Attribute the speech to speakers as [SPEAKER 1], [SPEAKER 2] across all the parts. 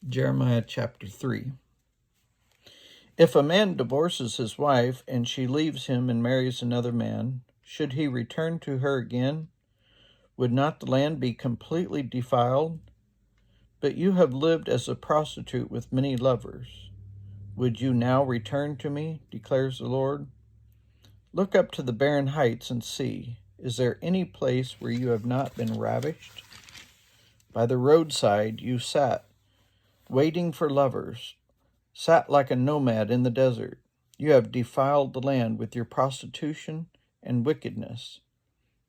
[SPEAKER 1] Jeremiah chapter 3. If a man divorces his wife and she leaves him and marries another man, should he return to her again? Would not the land be completely defiled? But you have lived as a prostitute with many lovers. Would you now return to me, declares the Lord? Look up to the barren heights and see, is there any place where you have not been ravished? By the roadside you sat, waiting for lovers, sat like a nomad in the desert. You have defiled the land with your prostitution and wickedness.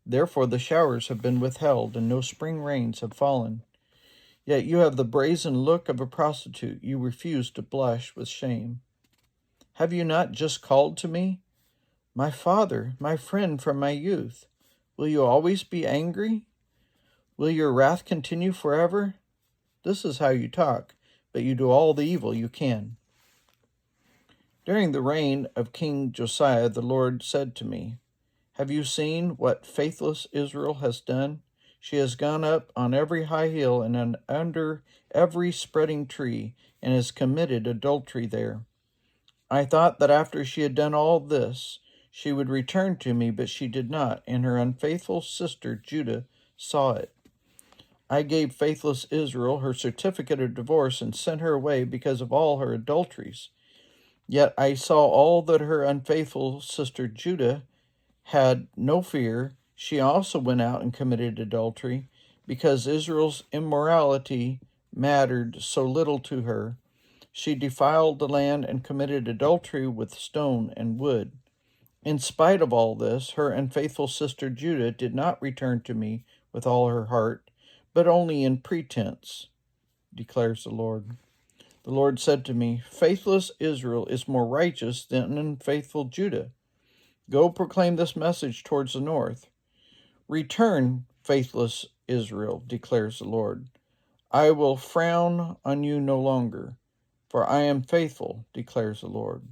[SPEAKER 1] Therefore the showers have been withheld, and no spring rains have fallen. Yet you have the brazen look of a prostitute. You refuse to blush with shame. Have you not just called to me, my father, my friend from my youth? Will you always be angry? Will your wrath continue forever? This is how you talk, but you do all the evil you can. During the reign of King Josiah, the Lord said to me, have you seen what faithless Israel has done? She has gone up on every high hill and under every spreading tree, and has committed adultery there. I thought that after she had done all this, she would return to me, but she did not, and her unfaithful sister Judah saw it. I gave faithless Israel her certificate of divorce and sent her away because of all her adulteries. Yet I saw all that her unfaithful sister Judah had no fear. She also went out and committed adultery, because Israel's immorality mattered so little to her. She defiled the land and committed adultery with stone and wood. In spite of all this, her unfaithful sister Judah did not return to me with all her heart, but only in pretense, declares the Lord. The Lord said to me, faithless Israel is more righteous than unfaithful Judah. Go proclaim this message towards the north. Return, faithless Israel, declares the Lord. I will frown on you no longer, for I am faithful, declares the Lord.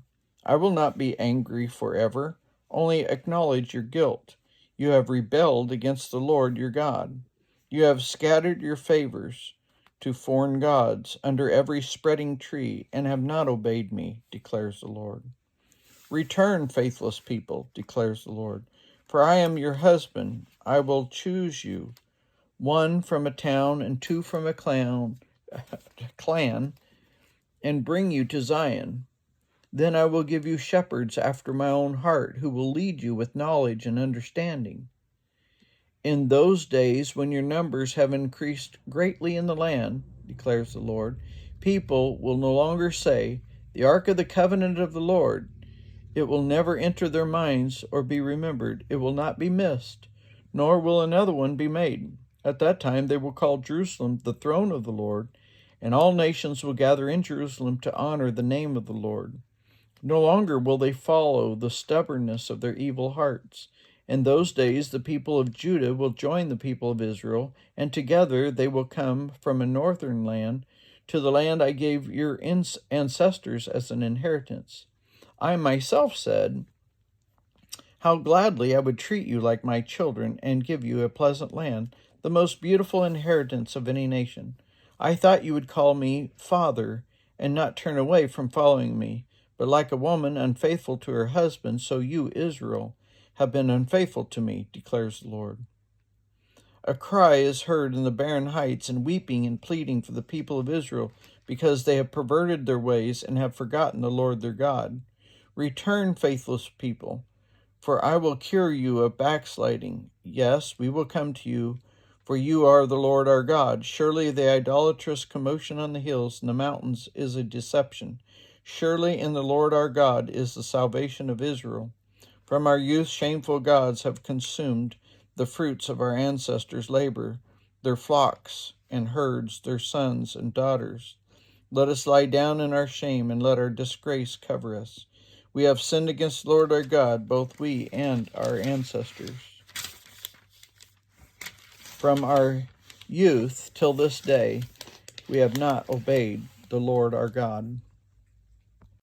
[SPEAKER 1] I will not be angry forever, only acknowledge your guilt. You have rebelled against the Lord your God. You have scattered your favors to foreign gods under every spreading tree, and have not obeyed me, declares the Lord. Return, faithless people, declares the Lord, for I am your husband. I will choose you, one from a town and two from a clan, and bring you to Zion. Then I will give you shepherds after my own heart, who will lead you with knowledge and understanding. In those days, when your numbers have increased greatly in the land, declares the Lord, people will no longer say, the ark of the covenant of the Lord. It will never enter their minds or be remembered. It will not be missed, nor will another one be made. At that time they will call Jerusalem the throne of the Lord, and all nations will gather in Jerusalem to honor the name of the Lord. No longer will they follow the stubbornness of their evil hearts. In those days the people of Judah will join the people of Israel, and together they will come from a northern land to the land I gave your ancestors as an inheritance. I myself said, how gladly I would treat you like my children and give you a pleasant land, the most beautiful inheritance of any nation. I thought you would call me Father and not turn away from following me. But like a woman unfaithful to her husband, so you, Israel, have been unfaithful to me, declares the Lord. A cry is heard in the barren heights, and weeping and pleading for the people of Israel, because they have perverted their ways and have forgotten the Lord their God. Return, faithless people, for I will cure you of backsliding. Yes, we will come to you, for you are the Lord our God. Surely the idolatrous commotion on the hills and the mountains is a deception. Surely in the Lord our God is the salvation of Israel. From our youth, shameful gods have consumed the fruits of our ancestors' labor, their flocks and herds, their sons and daughters. Let us lie down in our shame, and let our disgrace cover us. We have sinned against the Lord our God, both we and our ancestors. From our youth till this day, we have not obeyed the Lord our God.